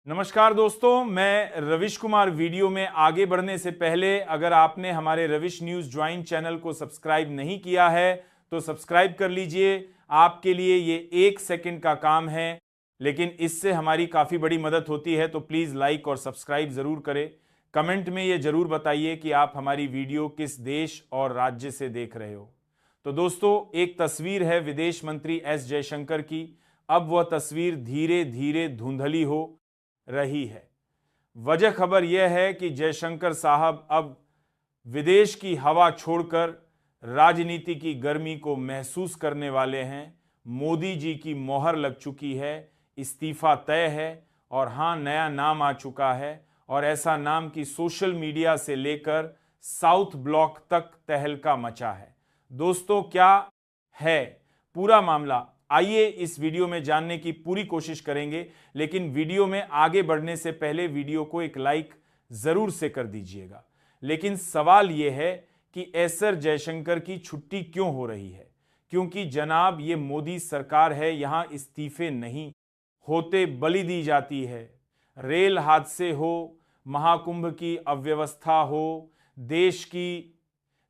नमस्कार दोस्तों, मैं रविश कुमार। वीडियो में आगे बढ़ने से पहले अगर आपने हमारे रविश न्यूज ज्वाइन चैनल को सब्सक्राइब नहीं किया है तो सब्सक्राइब कर लीजिए। आपके लिए ये 1 सेकंड का काम है, लेकिन इससे हमारी काफ़ी बड़ी मदद होती है, तो प्लीज़ लाइक और सब्सक्राइब ज़रूर करें। कमेंट में ये ज़रूर बताइए कि आप हमारी वीडियो किस देश और राज्य से देख रहे हो। तो दोस्तों, एक तस्वीर है विदेश मंत्री एस जयशंकर की। अब वह तस्वीर धीरे धीरे धुंधली हो रही है। वजह खबर यह है कि जयशंकर साहब अब विदेश की हवा छोड़कर राजनीति की गर्मी को महसूस करने वाले हैं। मोदी जी की मोहर लग चुकी है, इस्तीफा तय है और हाँ, नया नाम आ चुका है, और ऐसा नाम कि सोशल मीडिया से लेकर साउथ ब्लॉक तक तहलका मचा है। दोस्तों, क्या है पूरा मामला, आइए इस वीडियो में जानने की पूरी कोशिश करेंगे। लेकिन वीडियो में आगे बढ़ने से पहले वीडियो को एक लाइक जरूर से कर दीजिएगा। लेकिन सवाल यह है कि एसर जयशंकर की छुट्टी क्यों हो रही है? क्योंकि जनाब, ये मोदी सरकार है, यहां इस्तीफे नहीं होते, बलि दी जाती है। रेल हादसे हो, महाकुंभ की अव्यवस्था हो, देश की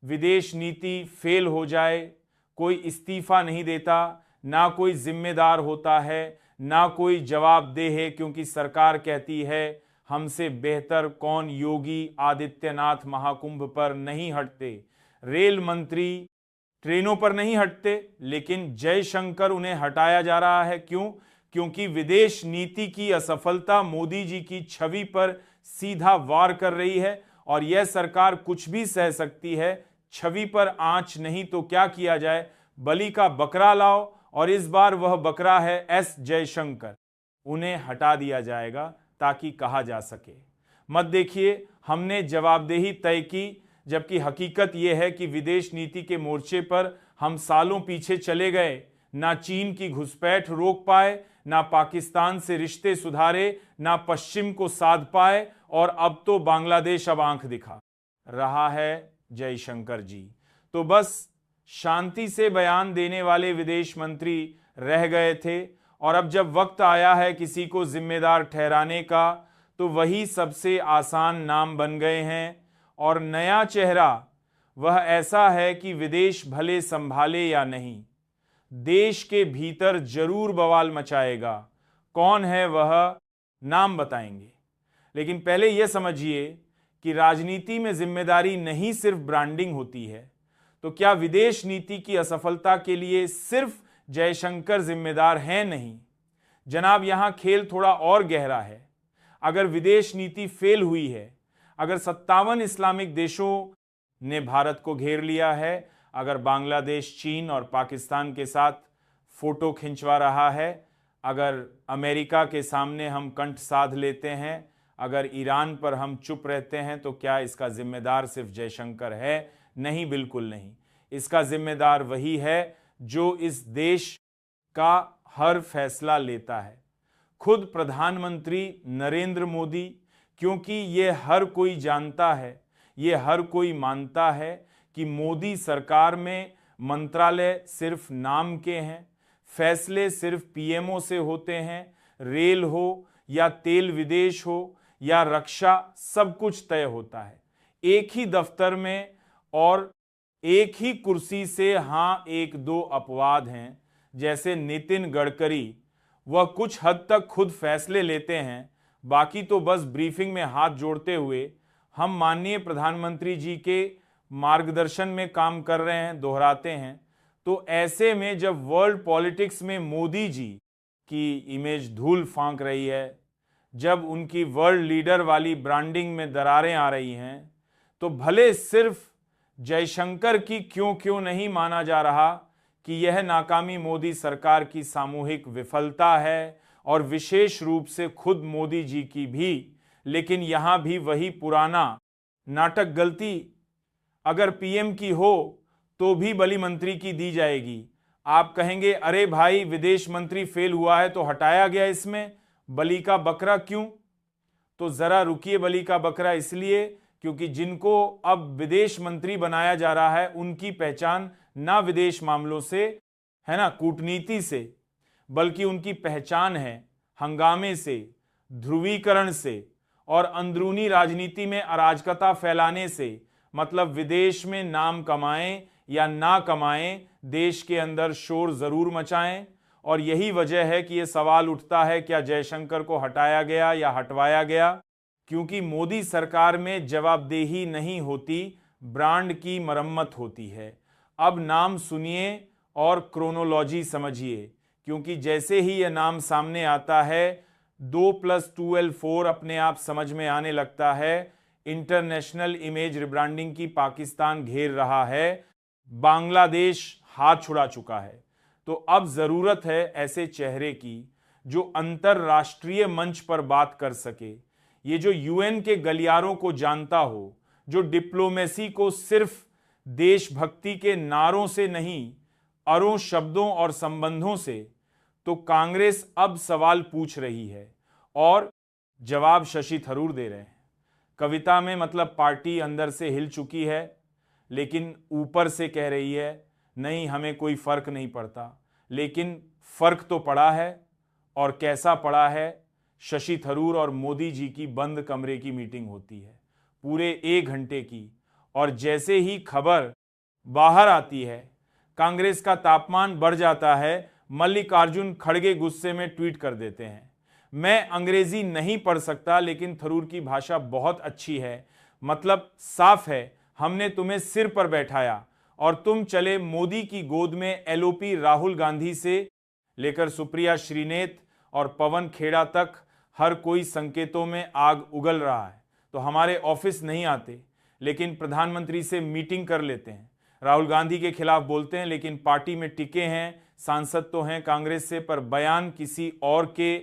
विदेश नीति फेल हो जाए, कोई इस्तीफा नहीं देता, ना कोई जिम्मेदार होता है, ना कोई जवाबदेह है, क्योंकि सरकार कहती है हमसे बेहतर कौन, योगी आदित्यनाथ महाकुंभ पर नहीं हटते, रेल मंत्री ट्रेनों पर नहीं हटते, लेकिन जयशंकर उन्हें हटाया जा रहा है। क्यों? क्योंकि विदेश नीति की असफलता मोदी जी की छवि पर सीधा वार कर रही है, और यह सरकार कुछ भी सह सकती है। छवि पर आंच नहीं तो क्या किया जाए, बलि का बकरा लाओ, और इस बार वह बकरा है एस जयशंकर। उन्हें हटा दिया जाएगा ताकि कहा जा सके मत देखिए हमने जवाबदेही तय की, जबकि हकीकत यह है कि विदेश नीति के मोर्चे पर हम सालों पीछे चले गए। ना चीन की घुसपैठ रोक पाए, ना पाकिस्तान से रिश्ते सुधारे, ना पश्चिम को साध पाए, और अब तो बांग्लादेश अब आंख दिखा रहा है जयशंकर जी। तो बस शांति से बयान देने वाले विदेश मंत्री रह गए थे, और अब जब वक्त आया है किसी को जिम्मेदार ठहराने का, तो वही सबसे आसान नाम बन गए हैं। और नया चेहरा वह ऐसा है कि विदेश भले संभाले या नहीं, देश के भीतर जरूर बवाल मचाएगा। कौन है वह, नाम बताएंगे। लेकिन पहले यह समझिए कि राजनीति में जिम्मेदारी नहीं सिर्फ ब्रांडिंग होती है। तो क्या विदेश नीति की असफलता के लिए सिर्फ जयशंकर जिम्मेदार हैं? नहीं जनाब, यहां खेल थोड़ा और गहरा है। अगर विदेश नीति फेल हुई है, अगर 57 इस्लामिक देशों ने भारत को घेर लिया है, अगर बांग्लादेश चीन और पाकिस्तान के साथ फोटो खिंचवा रहा है, अगर अमेरिका के सामने हम कंठ साध लेते हैं, अगर ईरान पर हम चुप रहते हैं, तो क्या इसका जिम्मेदार सिर्फ जयशंकर है? नहीं, बिल्कुल नहीं। इसका जिम्मेदार वही है जो इस देश का हर फैसला लेता है, खुद प्रधानमंत्री नरेंद्र मोदी। क्योंकि ये हर कोई जानता है, ये हर कोई मानता है कि मोदी सरकार में मंत्रालय सिर्फ नाम के हैं, फैसले सिर्फ पीएमओ से होते हैं। रेल हो या तेल विदेश हो या रक्षा, सब कुछ तय होता है एक ही दफ्तर में, और एक ही कुर्सी से। हाँ, एक दो अपवाद हैं, जैसे नितिन गडकरी, वह कुछ हद तक खुद फैसले लेते हैं, बाकी तो बस ब्रीफिंग में हाथ जोड़ते हुए हम माननीय प्रधानमंत्री जी के मार्गदर्शन में काम कर रहे हैं, दोहराते हैं। तो ऐसे में जब वर्ल्ड पॉलिटिक्स में मोदी जी की इमेज धूल फांक रही है, जब उनकी वर्ल्ड लीडर वाली ब्रांडिंग में दरारें आ रही हैं, तो भले सिर्फ जयशंकर की क्यों नहीं माना जा रहा कि यह नाकामी मोदी सरकार की सामूहिक विफलता है, और विशेष रूप से खुद मोदी जी की भी। लेकिन यहां भी वही पुराना नाटक, गलती अगर पीएम की हो तो भी बलि मंत्री की दी जाएगी। आप कहेंगे अरे भाई, विदेश मंत्री फेल हुआ है तो हटाया गया, इसमें बलि का बकरा क्यों? तो जरा रुकिए, बलि का बकरा इसलिए क्योंकि जिनको अब विदेश मंत्री बनाया जा रहा है, उनकी पहचान ना विदेश मामलों से है, ना कूटनीति से, बल्कि उनकी पहचान है हंगामे से, ध्रुवीकरण से और अंदरूनी राजनीति में अराजकता फैलाने से, मतलब विदेश में नाम कमाएं या ना कमाएं, देश के अंदर शोर जरूर मचाएं। और यही वजह है कि यह सवाल उठता है क्या जयशंकर को हटाया गया या हटवाया गया, क्योंकि मोदी सरकार में जवाबदेही नहीं होती, ब्रांड की मरम्मत होती है। अब नाम सुनिए और क्रोनोलॉजी समझिए, क्योंकि जैसे ही यह नाम सामने आता है 2+2=4 अपने आप समझ में आने लगता है। इंटरनेशनल इमेज रिब्रांडिंग की पाकिस्तान घेर रहा है, बांग्लादेश हाथ छुड़ा चुका है। तो अब जरूरत है ऐसे चेहरे की जो अंतरराष्ट्रीय मंच पर बात कर सके, ये जो यूएन के गलियारों को जानता हो, जो डिप्लोमेसी को सिर्फ देशभक्ति के नारों से नहीं, अरों शब्दों और संबंधों से। तो कांग्रेस अब सवाल पूछ रही है और जवाब शशि थरूर दे रहे हैं। कविता में मतलब पार्टी अंदर से हिल चुकी है, लेकिन ऊपर से कह रही है नहीं, हमें कोई फर्क नहीं पड़ता। लेकिन फर्क तो पड़ा है, और कैसा पड़ा है। शशि थरूर और मोदी जी की बंद कमरे की मीटिंग होती है, पूरे 1 घंटे की, और जैसे ही खबर बाहर आती है कांग्रेस का तापमान बढ़ जाता है। मल्लिकार्जुन खड़गे गुस्से में ट्वीट कर देते हैं, मैं अंग्रेजी नहीं पढ़ सकता, लेकिन थरूर की भाषा बहुत अच्छी है, मतलब साफ है, हमने तुम्हें सिर पर बैठाया और तुम चले मोदी की गोद में। एलओपी राहुल गांधी से लेकर सुप्रिया श्रीनेत और पवन खेड़ा तक हर कोई संकेतों में आग उगल रहा है। तो हमारे ऑफिस नहीं आते, लेकिन प्रधानमंत्री से मीटिंग कर लेते हैं, राहुल गांधी के खिलाफ बोलते हैं, लेकिन पार्टी में टिके हैं, सांसद तो हैं कांग्रेस से, पर बयान किसी और के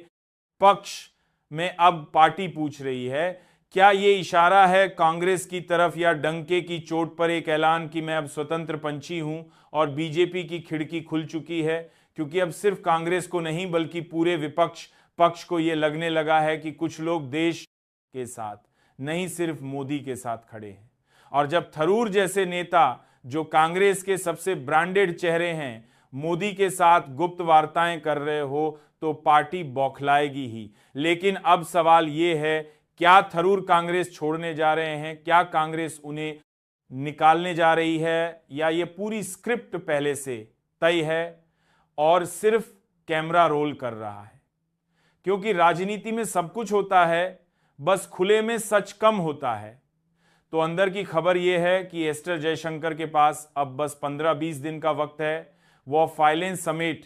पक्ष में। अब पार्टी पूछ रही है क्या ये इशारा है कांग्रेस की तरफ, या डंके की चोट पर एक ऐलान कि मैं अब स्वतंत्र पंछी हूं और बीजेपी की खिड़की खुल चुकी है। क्योंकि अब सिर्फ कांग्रेस को नहीं बल्कि पूरे विपक्ष पक्ष को यह लगने लगा है कि कुछ लोग देश के साथ नहीं, सिर्फ मोदी के साथ खड़े हैं। और जब थरूर जैसे नेता जो कांग्रेस के सबसे ब्रांडेड चेहरे हैं मोदी के साथ गुप्त वार्ताएं कर रहे हो, तो पार्टी बौखलाएगी ही। लेकिन अब सवाल यह है, क्या थरूर कांग्रेस छोड़ने जा रहे हैं, क्या कांग्रेस उन्हें निकालने जा रही है, या ये पूरी स्क्रिप्ट पहले से तय है और सिर्फ कैमरा रोल कर रहा है। क्योंकि राजनीति में सब कुछ होता है, बस खुले में सच कम होता है। तो अंदर की खबर यह है कि एस्टर जयशंकर के पास अब बस 15-20 दिन का वक्त है, वो फाइलें समेट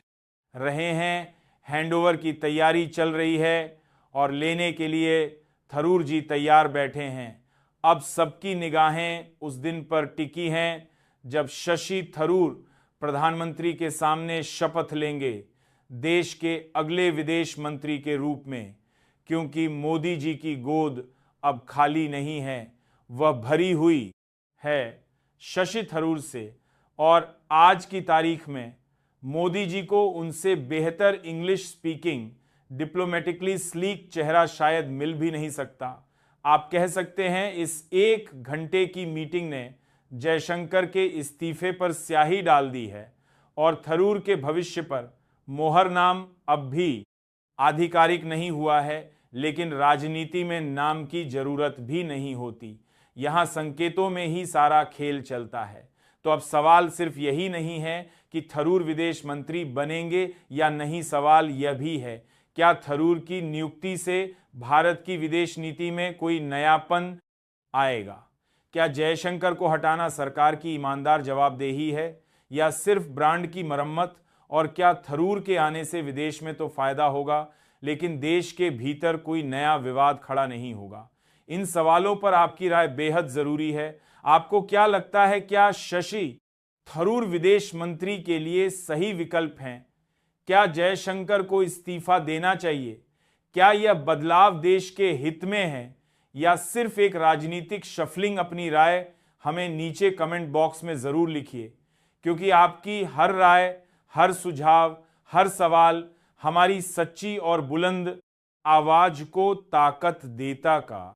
रहे हैं, हैंडओवर की तैयारी चल रही है और लेने के लिए थरूर जी तैयार बैठे हैं। अब सबकी निगाहें उस दिन पर टिकी हैं जब शशि थरूर प्रधानमंत्री के सामने शपथ लेंगे देश के अगले विदेश मंत्री के रूप में, क्योंकि मोदी जी की गोद अब खाली नहीं है, वह भरी हुई है शशि थरूर से। और आज की तारीख में मोदी जी को उनसे बेहतर इंग्लिश स्पीकिंग, डिप्लोमेटिकली स्लीक चेहरा शायद मिल भी नहीं सकता। आप कह सकते हैं इस 1 घंटे की मीटिंग ने जयशंकर के इस्तीफे पर स्याही डाल दी है और थरूर के भविष्य पर मोहर। नाम अब भी आधिकारिक नहीं हुआ है, लेकिन राजनीति में नाम की जरूरत भी नहीं होती, यहां संकेतों में ही सारा खेल चलता है। तो अब सवाल सिर्फ यही नहीं है कि थरूर विदेश मंत्री बनेंगे या नहीं, सवाल यह भी है क्या थरूर की नियुक्ति से भारत की विदेश नीति में कोई नयापन आएगा। क्या जयशंकर को हटाना सरकार की ईमानदार जवाबदेही है या सिर्फ ब्रांड की मरम्मत, और क्या थरूर के आने से विदेश में तो फायदा होगा लेकिन देश के भीतर कोई नया विवाद खड़ा नहीं होगा। इन सवालों पर आपकी राय बेहद जरूरी है। आपको क्या लगता है, क्या शशि थरूर विदेश मंत्री के लिए सही विकल्प हैं? क्या जयशंकर को इस्तीफा देना चाहिए? क्या यह बदलाव देश के हित में है या सिर्फ एक राजनीतिक शफलिंग? अपनी राय हमें नीचे कमेंट बॉक्स में जरूर लिखिए, क्योंकि आपकी हर राय, हर सुझाव, हर सवाल हमारी सच्ची और बुलंद आवाज को ताकत देता का